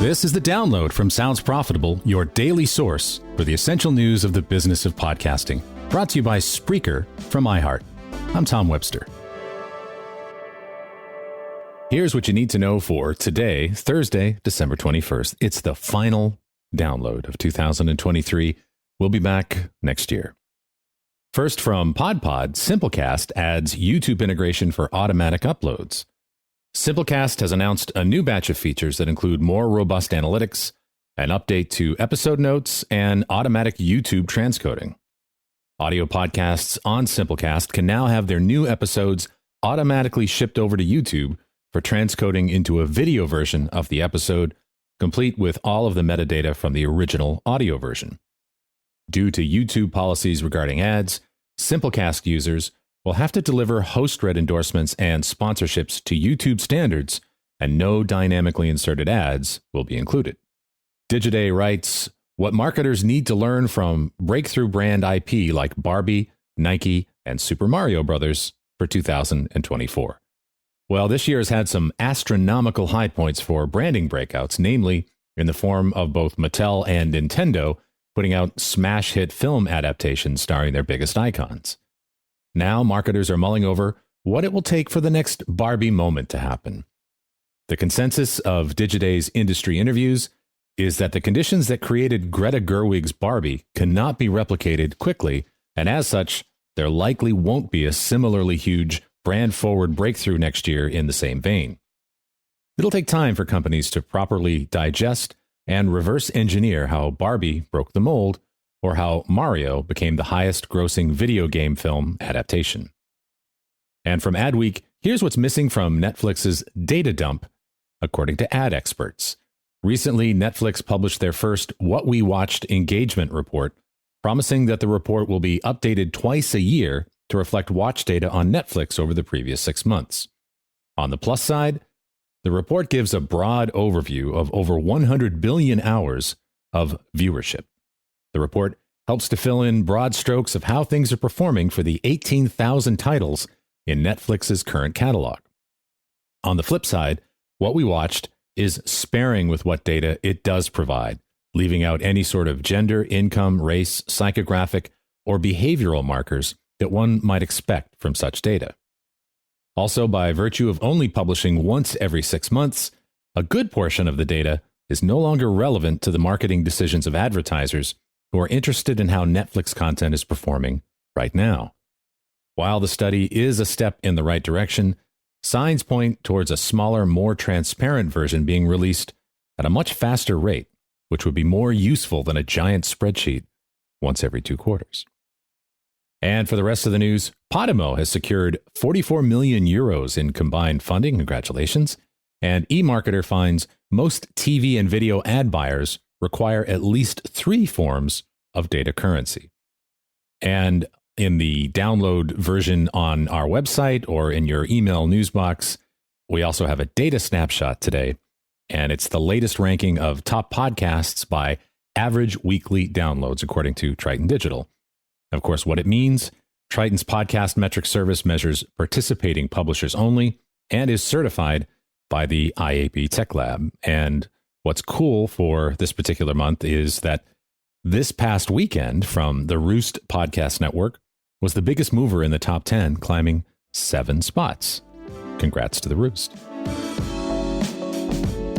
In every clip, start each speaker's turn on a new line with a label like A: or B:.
A: This is The Download from Sounds Profitable, your daily source for the essential news of the business of podcasting. Brought to you by Spreaker from iHeart. I'm Tom Webster. Here's what you need to know for today, Thursday, December 21st. It's the final download of 2023. We'll be back next year. First, from PodPod, Simplecast adds YouTube integration for automatic uploads. Simplecast has announced a new batch of features that include more robust analytics, an update to episode notes, and automatic YouTube transcoding. Audio podcasts on Simplecast can now have their new episodes automatically shipped over to YouTube for transcoding into a video version of the episode, complete with all of the metadata from the original audio version. Due to YouTube policies regarding ads, Simplecast users will have to deliver host-read endorsements and sponsorships to YouTube standards, and no dynamically inserted ads will be included. Digiday writes, what marketers need to learn from breakthrough brand IP like Barbie, Nike, and Super Mario Bros. For 2024. Well, this year has had some astronomical high points for branding breakouts, namely in the form of both Mattel and Nintendo putting out smash hit film adaptations starring their biggest icons. Now, marketers are mulling over what it will take for the next Barbie moment to happen. The consensus of Digiday's industry interviews is that the conditions that created Greta Gerwig's Barbie cannot be replicated quickly, and as such, there likely won't be a similarly huge brand-forward breakthrough next year in the same vein. It'll take time for companies to properly digest and reverse engineer how Barbie broke the mold, or how Mario became the highest-grossing video game film adaptation. And from Adweek, here's what's missing from Netflix's data dump, according to ad experts. Recently, Netflix published their first What We Watched engagement report, promising that the report will be updated twice a year to reflect watch data on Netflix over the previous 6 months. On the plus side, the report gives a broad overview of over 100 billion hours of viewership. The report helps to fill in broad strokes of how things are performing for the 18,000 titles in Netflix's current catalog. On the flip side, What We Watched is sparing with what data it does provide, leaving out any sort of gender, income, race, psychographic, or behavioral markers that one might expect from such data. Also, by virtue of only publishing once every 6 months, a good portion of the data is no longer relevant to the marketing decisions of advertisers who are interested in how Netflix content is performing right now. While the study is a step in the right direction, signs point towards a smaller, more transparent version being released at a much faster rate, which would be more useful than a giant spreadsheet once every 2 quarters. And for the rest of the news, Podimo has secured 44 million euros in combined funding. Congratulations. And eMarketer finds most TV and video ad buyers require at least 3 forms of data currency. And in the download version on our website or in your email news box, we also have a data snapshot today, and it's the latest ranking of top podcasts by average weekly downloads, according to Triton Digital. Of course, what it means, Triton's podcast metric service measures participating publishers only and is certified by the IAB Tech Lab. And what's cool for this particular month is that this past weekend from the Roost Podcast Network was the biggest mover in the top 10, climbing 7 spots. Congrats to the Roost.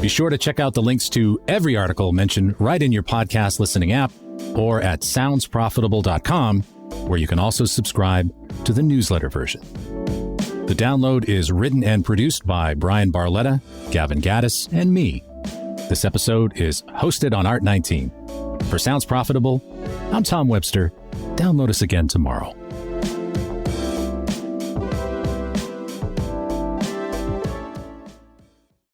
A: Be sure to check out the links to every article mentioned right in your podcast listening app or at soundsprofitable.com, where you can also subscribe to the newsletter version. The Download is written and produced by Brian Barletta, Gavin Gaddis, and me. This episode is hosted on Art19. For Sounds Profitable, I'm Tom Webster. Download us again tomorrow.